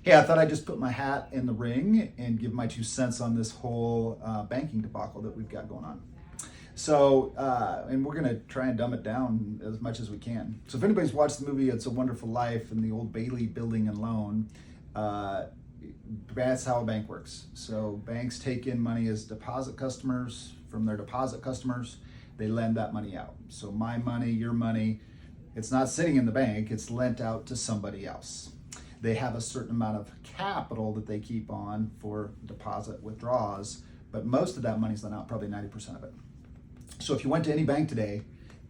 Hey, I thought I'd just put my hat in the ring and give my 2 cents on this whole banking debacle that we've got going on. So, and we're going to try and dumb it down as much as we can. So, if anybody's watched the movie It's a Wonderful Life and the Old Bailey Building and Loan, that's how a bank works. So, banks take in money as deposit customers from their deposit customers. They lend that money out. So, my money, your money, it's not sitting in the bank, it's lent out to somebody else. They have a certain amount of capital that they keep on for deposit withdrawals, but most of that money's lent out, probably 90% of it. So if you went to any bank today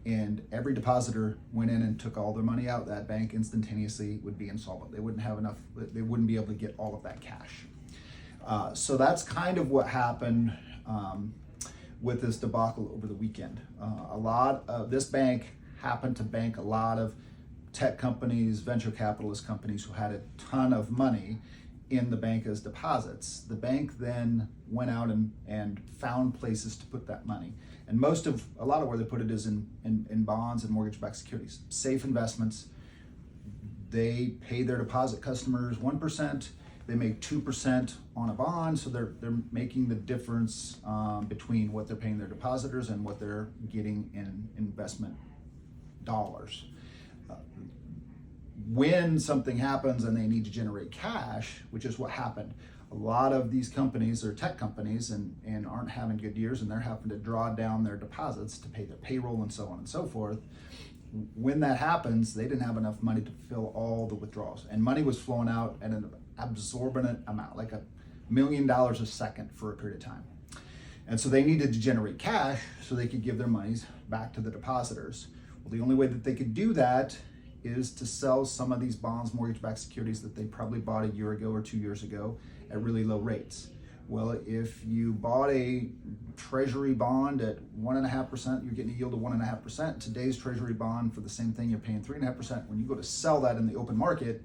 and every depositor went in and took all their money out, that bank instantaneously would be insolvent. They wouldn't have enough, they wouldn't be able to get all of that cash. So that's kind of what happened with this debacle over the weekend. A lot of this bank happened to bank a lot of tech companies, venture capitalist companies who had a ton of money in the bank as deposits. The bank then went out and found places to put that money. And a lot of where they put it is in bonds and mortgage-backed securities. Safe investments. They pay their deposit customers 1%. They make 2% on a bond, so they're making the difference between what they're paying their depositors and what they're getting in investment dollars. When something happens and they need to generate cash, which is what happened, a lot of these companies are tech companies and aren't having good years, and they're having to draw down their deposits to pay their payroll and so on and so forth. When that happens, they didn't have enough money to fill all the withdrawals, and money was flowing out at an absorbent amount, like $1 million a second for a period of time. And so they needed to generate cash so they could give their monies back to the depositors. Well, the only way that they could do that is to sell some of these bonds, mortgage-backed securities that they probably bought a year ago or 2 years ago at really low rates. Well, if you bought a treasury bond at 1.5%, you're getting a yield of 1.5%. Today's treasury bond for the same thing, you're paying 3.5%. When you go to sell that in the open market,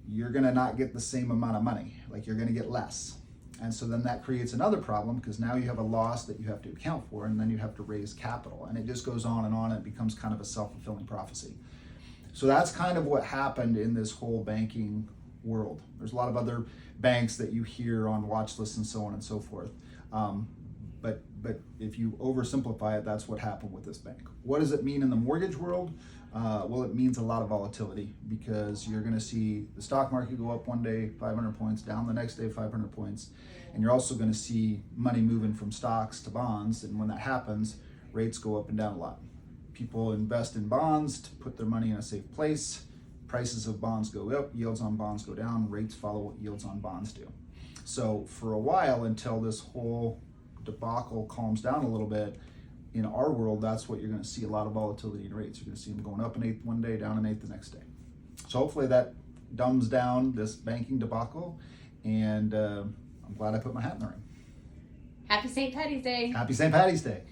you're gonna not get the same amount of money, like you're gonna get less. And so then that creates another problem, because now you have a loss that you have to account for, and then you have to raise capital. And it just goes on and it becomes kind of a self-fulfilling prophecy. So that's kind of what happened in this whole banking world. There's a lot of other banks that you hear on watch lists and so on and so forth. But if you oversimplify it, that's what happened with this bank. What does it mean in the mortgage world? Well, it means a lot of volatility, because you're going to see the stock market go up one day 500 points, down the next day 500 points, and you're also going to see money moving from stocks to bonds. And when that happens, rates go up and down a lot. People invest in bonds to put their money in a safe place. Prices of bonds go up, yields on bonds go down, rates follow what yields on bonds do. So for a while, until this whole debacle calms down a little bit, in our world, that's what you're going to see, a lot of volatility in rates. You're going to see them going up 1/8 one day, down 1/8 the next day. So hopefully that dumbs down this banking debacle, and I'm glad I put my hat in the ring. Happy St. Patty's Day. Happy St. Patty's Day.